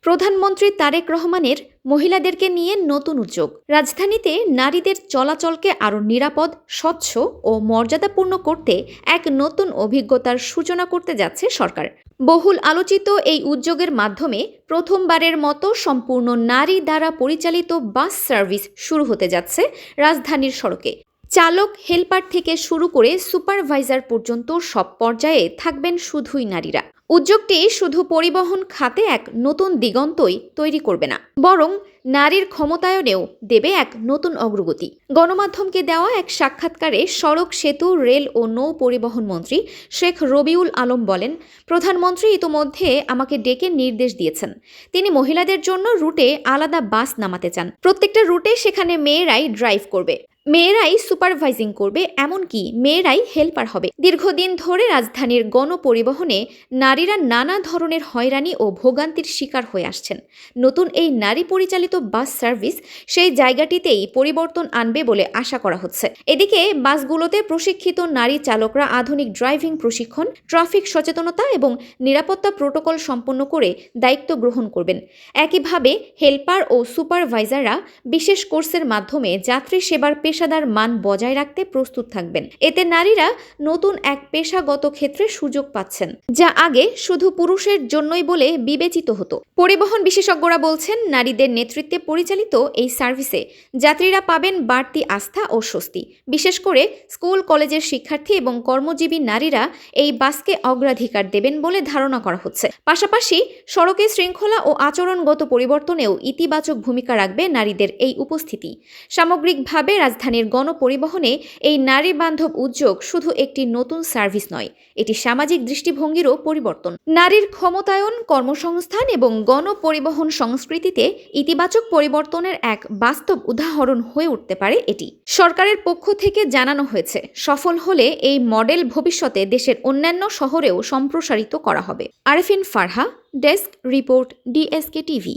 প্রধানমন্ত্রী তারেক রহমানের মহিলাদেরকে নিয়ে নতুন উদ্যোগ। রাজধানীতে নারীদের চলাচলকে আরও নিরাপদ, স্বচ্ছ ও মর্যাদাপূর্ণ করতে এক নতুন অভিজ্ঞতার সূচনা করতে যাচ্ছে সরকার। বহুল আলোচিত এই উদ্যোগের মাধ্যমে প্রথমবারের মতো সম্পূর্ণ নারী দ্বারা পরিচালিত বাস সার্ভিস শুরু হতে যাচ্ছে রাজধানীর সড়কে। চালক, হেলপার থেকে শুরু করে সুপারভাইজার পর্যন্ত সব পর্যায়ে থাকবেন শুধুই নারীরা। উদ্যোগটি শুধু পরিবহন খাতে এক নতুন দিগন্তই তৈরি করবে না, বরং নারীর ক্ষমতায়নেও দেবে এক নতুন অগ্রগতি। গণমাধ্যমকে দেওয়া এক সাক্ষাৎকারে সড়ক, সেতু, রেল ও নৌ পরিবহন মন্ত্রী শেখ রবিউল আলম বলেন, প্রধানমন্ত্রী ইতোমধ্যে আমাকে ডেকে নির্দেশ দিয়েছেন। তিনি মহিলাদের জন্য রুটে আলাদা বাস নামাতে চান। প্রত্যেকটা রুটে সেখানে মেয়েরাই ড্রাইভ করবে, মেয়েরাই সুপারভাইজিং করবে, এমনকি মেয়েরাই হেল্পার হবে। দীর্ঘদিন ধরে রাজধানীর গণপরিবহনে নারীরা নানা ধরনের হয়রানি ও ভোগান্তির শিকার হয়ে আসছেন। নতুন এই নারী পরিচালিত বাস সার্ভিস সেই জায়গাটিতেই পরিবর্তন আনবে বলে আশা করা হচ্ছে। এদিকে বাসগুলোতে প্রশিক্ষিত নারী চালকরা আধুনিক ড্রাইভিং প্রশিক্ষণ, ট্রাফিক সচেতনতা এবং নিরাপত্তা প্রোটোকল সম্পন্ন করে দায়িত্ব গ্রহণ করবেন। একইভাবে হেল্পার ও সুপারভাইজাররা বিশেষ কোর্সের মাধ্যমে যাত্রী সেবার পেশাদার মান বজায় রাখতে প্রস্তুত থাকবেন। এতে নারীরা নতুন এক পেশাগত ক্ষেত্রে সুযোগ পাচ্ছেন, যা আগে শুধু পুরুষের জন্যই বলে বিবেচিত হতো। পরিবহন বিশেষজ্ঞরা বলছেন, নারীদের নেতৃত্বে পরিচালিত এই সার্ভিসে যাত্রীরা পাবেন বাড়তি আস্থা ও স্বস্তি। বিশেষ করে স্কুল, কলেজের শিক্ষার্থী এবং কর্মজীবী নারীরা এই বাসকে অগ্রাধিকার দেবেন বলে ধারণা করা হচ্ছে। পাশাপাশি সড়কে শৃঙ্খলা ও আচরণগত পরিবর্তনেও ইতিবাচক ভূমিকা রাখবে নারীদের এই উপস্থিতি। সামগ্রিকভাবে রাজধানীর গণপরিবহনে এই নারী বান্ধব উদ্যোগ শুধু একটি নতুন সার্ভিস নয়, এটি সামাজিক দৃষ্টিভঙ্গিরও পরিবর্তন। নারীর ক্ষমতায়ন, কর্মসংস্থান এবং গণপরিবহন সংস্কৃতিতে ইতিবাচক পরিবর্তনের এক বাস্তব উদাহরণ হয়ে উঠতে পারে এটি। সরকারের পক্ষ থেকে জানানো হয়েছে, সফল হলে এই মডেল ভবিষ্যতে দেশের অন্যান্য শহরেও সম্প্রসারিত করা হবে। Arefin Farha, desk report, DSK TV.